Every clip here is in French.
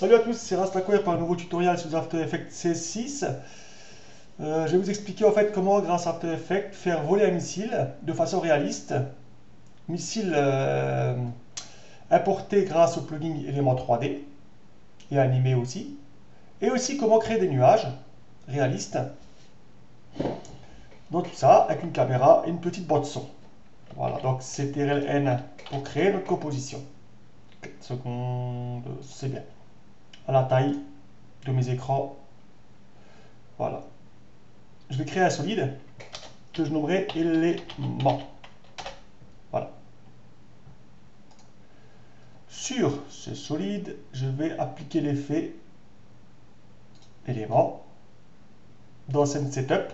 Salut à tous, c'est Rastaquaire pour un nouveau tutoriel sur After Effects CS6. Je vais vous expliquer en fait comment, grâce à After Effects, faire voler un missile de façon réaliste. Missile importé grâce au plugin Element 3D et animé aussi. Et aussi comment créer des nuages réalistes. Donc tout ça avec une caméra et une petite boîte son. Voilà, donc c'est TRL-N pour créer notre composition. 4 secondes, c'est bien. À la taille de mes écrans. Voilà. Je vais créer un solide que je nommerai élément. Voilà. Sur ce solide, je vais appliquer l'effet élément. Dans Scene Setup,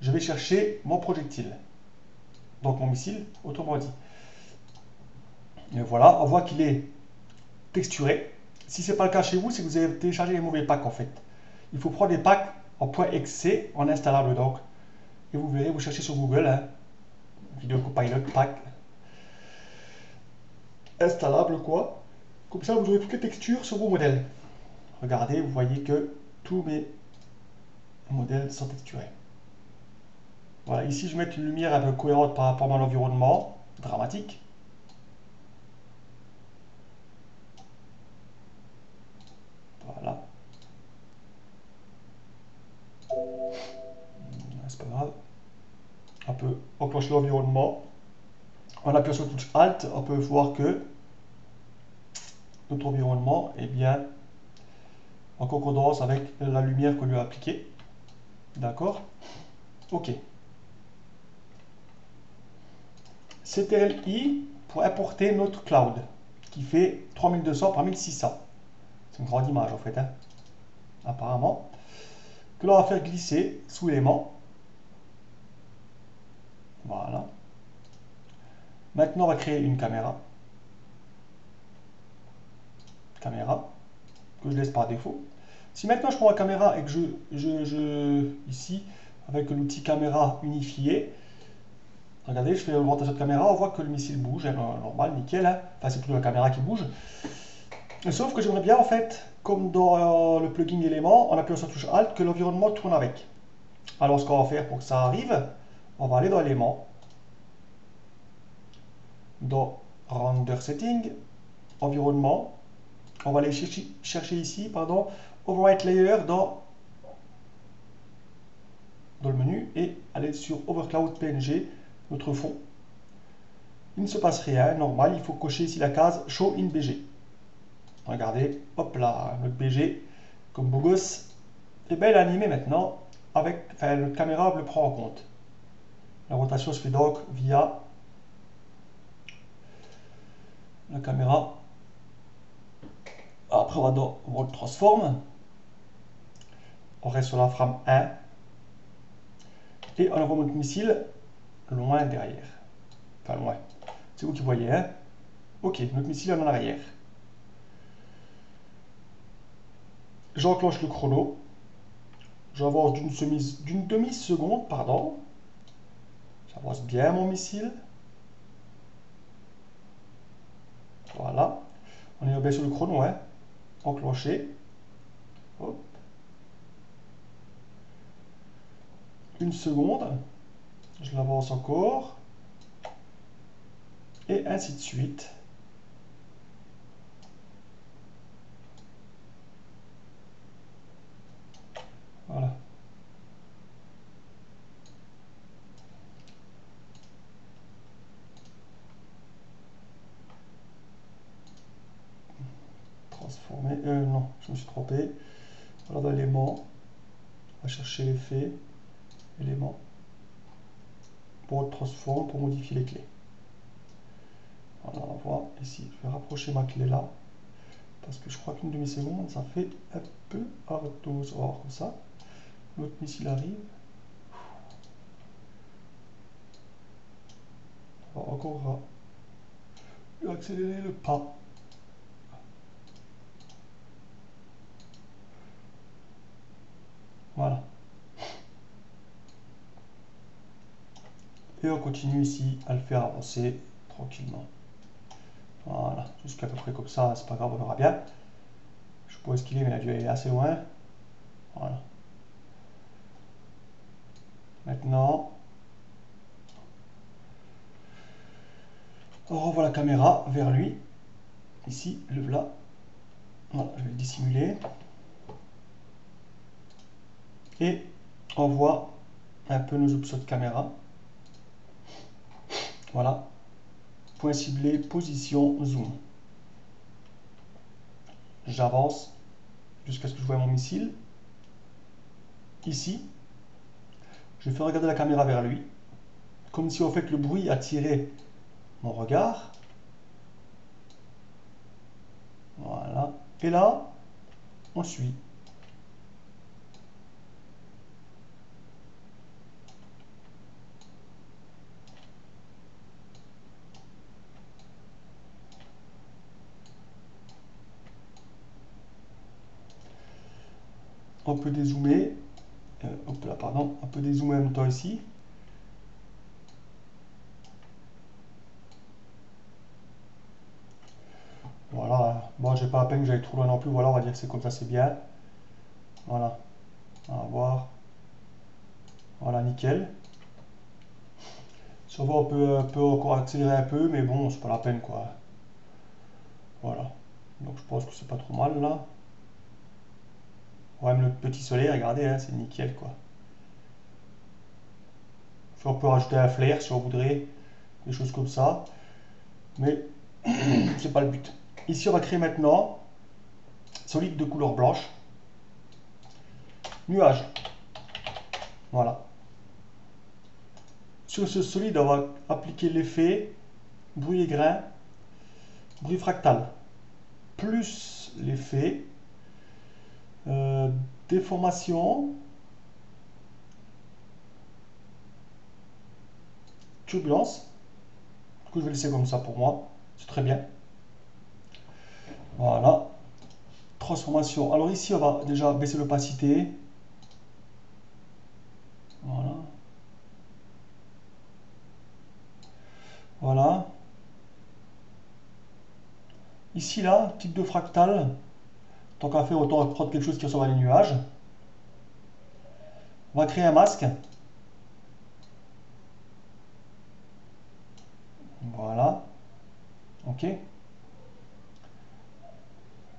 je vais chercher mon projectile. Donc mon missile, autrement dit. Et voilà, on voit qu'il est texturé. Si ce n'est pas le cas chez vous, c'est que vous avez téléchargé les mauvais packs en fait. Il faut prendre des packs en .exe, en installable donc. Et vous verrez, vous cherchez sur Google, hein, vidéo copilot pack. Installable quoi. Comme ça, vous aurez toutes les textures sur vos modèles. Regardez, vous voyez que tous mes modèles sont texturés. Voilà, ici je vais mettre une lumière un peu cohérente par rapport à mon environnement dramatique. Voilà. C'est pas grave. On peut enclencher l'environnement. En appuyant sur la touche Alt, on peut voir que notre environnement est bien en concordance avec la lumière qu'on lui a appliquée. D'accord? Ok. CTRL-I pour importer notre cloud qui fait 3200 par 1600. C'est une grande image en fait, hein, apparemment. Que l'on va faire glisser sous élément. Voilà. Maintenant, on va créer une caméra. Caméra que je laisse par défaut. Si maintenant je prends la caméra et que ici, avec l'outil caméra unifié, regardez, je fais l'augmentation de caméra, on voit que le missile bouge, hein, normal, nickel, hein. Enfin c'est plutôt la caméra qui bouge. Sauf que j'aimerais bien en fait, comme dans le plugin élément, en appuyant sur la touche Alt, que l'environnement tourne avec. Alors ce qu'on va faire pour que ça arrive, on va aller dans élément, dans Render Setting, environnement, on va aller chercher ici, pardon, Overwrite Layer dans le menu et aller sur Overcloud PNG, notre fond. Il ne se passe rien, normal, il faut cocher ici la case Show in BG. Regardez, hop là, notre BG, comme beau gosse, et bien il est animé maintenant, avec, enfin notre caméra le prend en compte. La rotation se fait donc via la caméra. Après on va dans World Transform, on reste sur la frame 1, et on envoie notre missile loin derrière. Enfin loin, c'est vous qui voyez, hein. Ok, notre missile est en arrière. J'enclenche le chrono. J'avance d'une demi-seconde, pardon. J'avance bien mon missile. Voilà. On est bien sur le chrono, hein. Enclenché. Hop. Une seconde. Je l'avance encore. Et ainsi de suite. Voilà. Transformer. Non, je me suis trompé. Voilà dans l'élément. On va chercher l'effet. Élément. Pour transform pour modifier les clés. Voilà, on va voir ici. Je vais rapprocher ma clé là. Parce que je crois qu'une demi-seconde, ça fait un peu ardos. On va voir comme ça. L'autre missile arrive. On va encore accélérer le pas. Voilà. Et on continue ici à le faire avancer tranquillement. Voilà, jusqu'à peu près comme ça, c'est pas grave, on verra bien. sais pas où est-ce qu'il est, mais il a dû aller assez loin. Voilà. Maintenant, on renvoie la caméra vers lui. Ici, le voilà. Voilà, je vais le dissimuler. Et on voit un peu nos options de caméra. Voilà. Point ciblé, position, zoom. J'avance jusqu'à ce que je voie mon missile. Ici, je fais regarder la caméra vers lui. Comme si en fait le bruit attirait mon regard. Voilà. Et là, on suit. On peut dézoomer. Hop là, pardon. On peut dézoomer en même temps ici. Voilà. Bon, j'ai pas la peine que j'aille trop loin non plus. Voilà, on va dire que c'est comme ça, c'est bien. Voilà. On va voir. Voilà, nickel. Ça va, on peut encore accélérer un peu, mais bon, c'est pas la peine, quoi. Voilà. Donc je pense que c'est pas trop mal, là. Ouais, même le petit soleil, regardez, hein, c'est nickel, quoi. Puis on peut rajouter un flair si on voudrait, des choses comme ça. Mais c'est pas le but. Ici, on va créer maintenant solide de couleur blanche. Nuage. Voilà. Sur ce solide, on va appliquer l'effet bruit et grain, bruit fractal, plus l'effet déformation, turbulence. Du coup, je vais laisser comme ça pour moi. C'est très bien. Voilà. Transformation. Alors ici, on va déjà baisser l'opacité. Voilà. Voilà. Ici, là, type de fractal. Tant qu'à faire, autant prendre quelque chose qui ressemble à des nuages. On va créer un masque. Voilà. OK.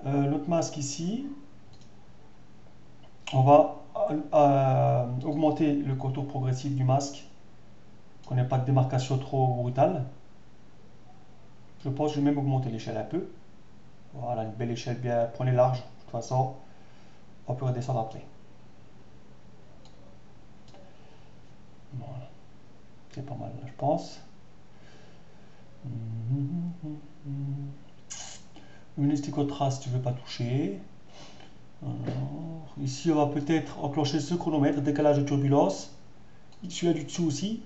Notre masque ici. On va augmenter le contour progressif du masque. Qu'on n'ait pas de démarcation trop brutale. Je pense que je vais même augmenter l'échelle un peu. Voilà, une belle échelle bien, prenez large. De toute façon, on peut redescendre après. Voilà. C'est pas mal, je pense. Luminosité contraste, je ne vais pas toucher. Alors, ici, on va peut-être enclencher ce chronomètre, décalage de turbulence. Celui-là du dessous aussi.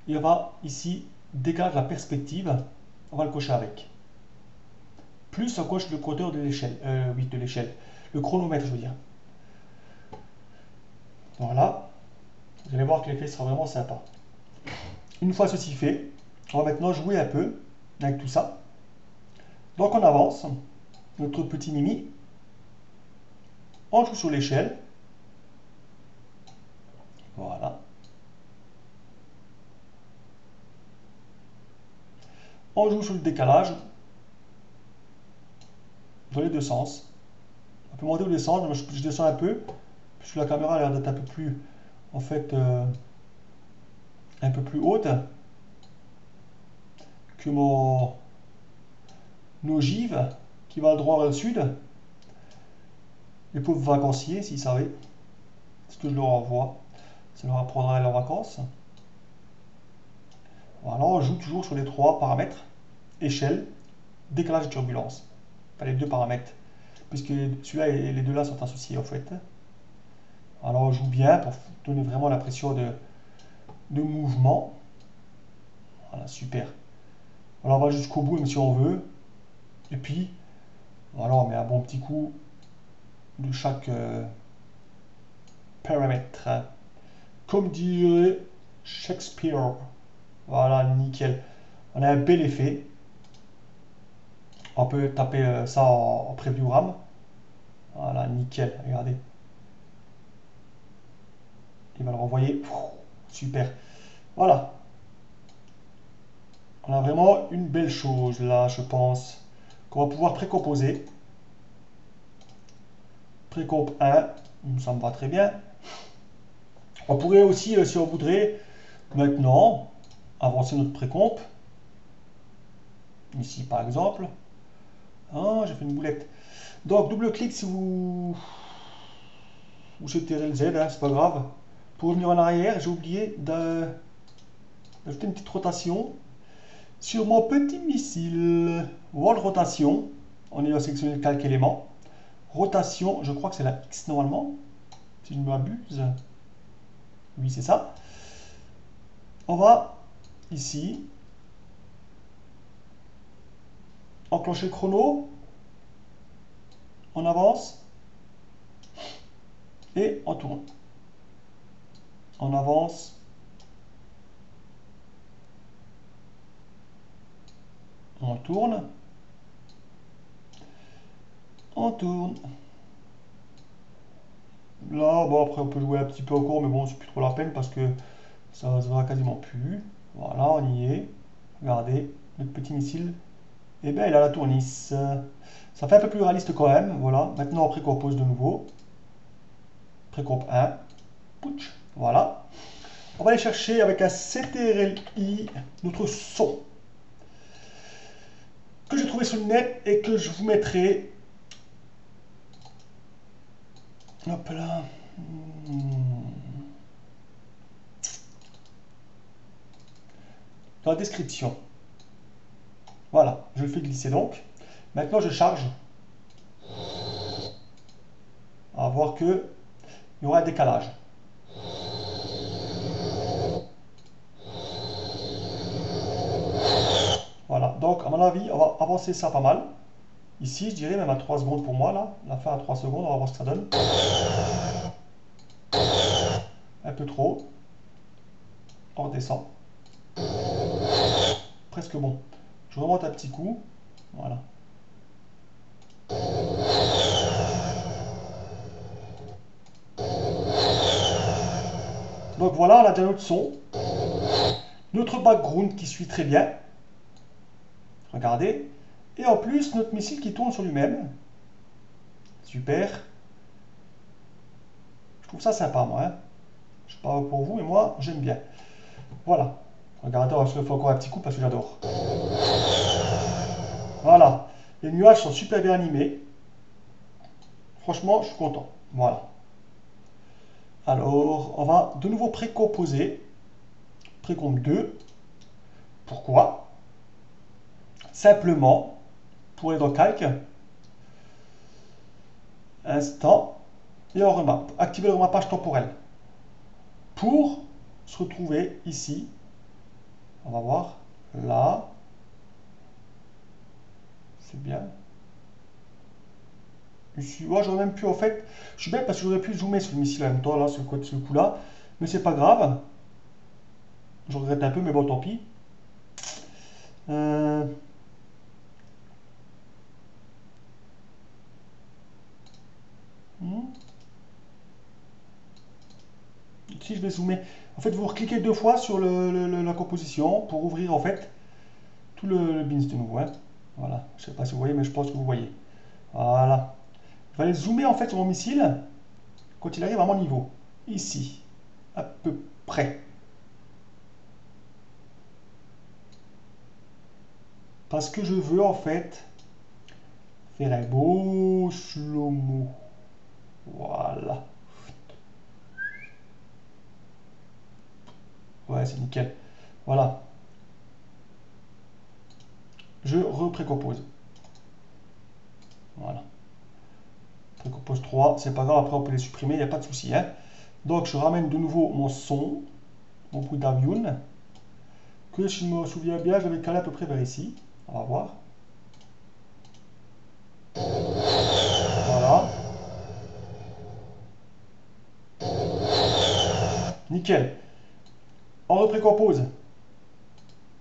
Et on va ici, décalage de la perspective. On va le cocher avec. Plus on coche le compteur de l'échelle. Oui, de l'échelle. Le chronomètre, je veux dire. Voilà. Vous allez voir que l'effet sera vraiment sympa. Une fois ceci fait, on va maintenant jouer un peu avec tout ça. Donc on avance. Notre petit Mimi. On joue sur l'échelle. Voilà. On joue sur le décalage. Dans les deux sens. On peut monter ou descendre. Je descends un peu. Puisque la caméra a l'air d'être un peu plus, en fait, un peu plus haute que mon ogive qui va droit vers le sud. Les pauvres vacanciers, s'ils savaient ce que je leur envoie, ça leur apprendra leurs vacances. Voilà, on joue toujours sur les trois paramètres, échelle, décalage et turbulence. Enfin, les deux paramètres, puisque celui-là et les deux là sont associés en fait. Alors on joue bien pour donner vraiment l'impression de mouvement. Voilà, super. Alors on va jusqu'au bout même si on veut. Et puis, voilà, on met un bon petit coup de chaque paramètre. Comme dirait Shakespeare. Voilà, nickel. On a un bel effet. On peut taper ça en preview RAM. Voilà, nickel, regardez. Il va le renvoyer. Super. Voilà. On a vraiment une belle chose là, je pense, qu'on va pouvoir précomposer. Précomp 1, ça me va très bien. On pourrait aussi, si on voudrait, maintenant, avancer notre précomp. Ici, par exemple. Ah, j'ai fait une boulette. Donc, double-clic si vous jetez le Z, hein, c'est pas grave. Pour revenir en arrière, j'ai oublié d'ajouter une petite rotation sur mon petit missile. Wall rotation. On est sélectionné le calque élément. Rotation, je crois que c'est la X normalement, si je ne m'abuse. Oui, c'est ça. On va ici enclencher le chrono. On avance et on tourne. On avance. On tourne. On tourne. Là, bon, après on peut jouer un petit peu encore, mais bon, c'est plus trop la peine parce que ça se verra quasiment plus. Voilà, on y est. Regardez, notre petit missile. Eh bien, il a la tournice. Ça fait un peu plus réaliste quand même. Voilà, maintenant on précompose de nouveau. Précomp 1. Pouch. Voilà. On va aller chercher avec un CTRL-I notre son que j'ai trouvé sur le net et que je vous mettrai. Hop là. Dans la description. Voilà, je le fais glisser donc. Maintenant, je charge. On va voir que il y aura un décalage. Voilà, donc à mon avis, on va avancer ça pas mal. Ici, je dirais même à 3 secondes pour moi, là. La fin à 3 secondes, on va voir ce que ça donne. Un peu trop. On redescend. Presque bon. Je remonte un petit coup. Voilà. Donc voilà, on a déjà notre son. Notre background qui suit très bien. Regardez. Et en plus, notre missile qui tourne sur lui-même. Super. Je trouve ça sympa, moi. Hein. Je sais pas pour vous, mais moi, j'aime bien. Voilà. Regardez, je le fais encore un petit coup parce que j'adore. Voilà. Les nuages sont super bien animés. Franchement, je suis content. Voilà. Alors, on va de nouveau précomposer. Précomp 2. Pourquoi? Simplement, pour aller dans calque, instant, et on remap. Activer le remappage temporel. Pour se retrouver ici, on va voir, là, c'est bien. Ici, ouais, j'aurais même pu, en fait, je suis bête parce que j'aurais pu zoomer sur le missile en même temps, là, ce coup-là, mais c'est pas grave. Je regrette un peu, mais bon, tant pis. Euh, Ici, je vais zoomer. En fait, vous cliquez 2 fois sur la composition pour ouvrir, en fait, tout le bins de nouveau. Hein. Voilà, je sais pas si vous voyez, mais je pense que vous voyez. Voilà. Je vais aller zoomer, en fait, sur mon missile quand il arrive à mon niveau. Ici, à peu près. Parce que je veux, en fait, faire un beau slow-mo. Voilà. Ouais, c'est nickel. Voilà. Je reprécompose. Voilà. Précompose 3, c'est pas grave, après on peut les supprimer, il n'y a pas de souci. Hein. Donc je ramène de nouveau mon son, mon bout d'avion, que si je me souviens bien, je l'avais calé à peu près vers ici. On va voir. Voilà. Nickel. On reprécompose.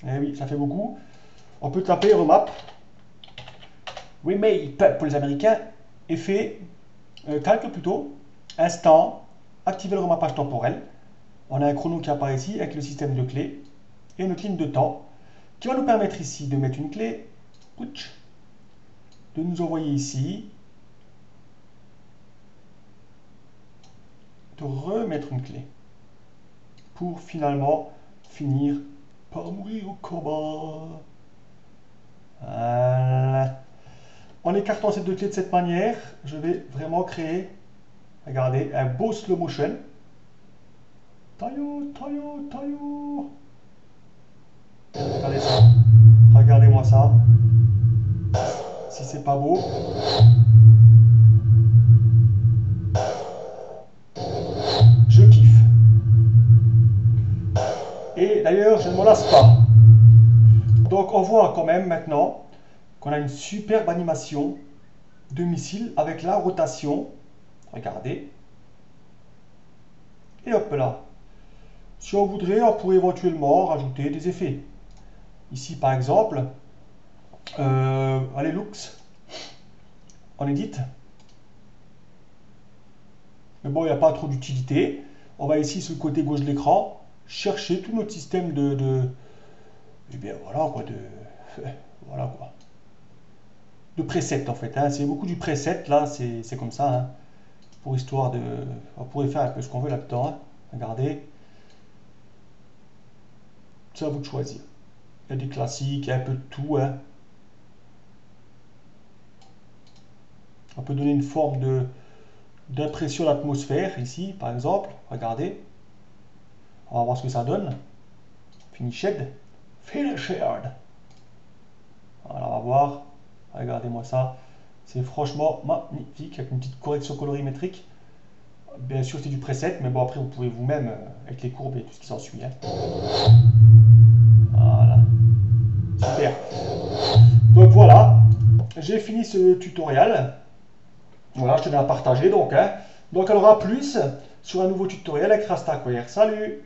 Eh oui, ça fait beaucoup. On peut taper remap. Remap pour les Américains. Effet. calque plutôt, instant, activer le remappage temporel. On a un chrono qui apparaît ici avec le système de clés et une ligne de temps qui va nous permettre ici de mettre une clé, de nous envoyer ici, de remettre une clé pour finalement finir par mourir au combat. Voilà. En écartant ces deux clés de cette manière, je vais vraiment créer, regardez, un beau slow motion. Taillot, taillot, taillot. Regardez ça. Regardez-moi ça. Si c'est pas beau. Je kiffe. Et d'ailleurs, je ne m'en lasse pas. Donc on voit quand même maintenant qu'on a une superbe animation de missile avec la rotation. Regardez. Et hop là. Si on voudrait, on pourrait éventuellement rajouter des effets. Ici par exemple, allez looks, on édite. Mais bon, il n'y a pas trop d'utilité. On va ici sur le côté gauche de l'écran chercher tout notre système et bien voilà quoi, voilà quoi. De preset en fait. Hein. C'est beaucoup du preset là, c'est comme ça. Hein. Pour histoire de. On pourrait faire un peu ce qu'on veut là-dedans. Hein. Regardez. C'est à vous de choisir. Il y a des classiques, il y a un peu de tout. Hein. On peut donner une forme d'impression d'atmosphère ici, par exemple. Regardez. On va voir ce que ça donne. Finished. Finished. Voilà, on va voir. Regardez-moi ça. C'est franchement magnifique avec une petite correction colorimétrique. Bien sûr, c'est du preset, mais bon, après, vous pouvez vous-même, avec les courbes et tout ce qui s'ensuit. Hein. Voilà. Super. Donc voilà, j'ai fini ce tutoriel. Voilà, je tenais à partager donc. Hein. Donc, alors à plus sur un nouveau tutoriel avec Rastacware. Salut!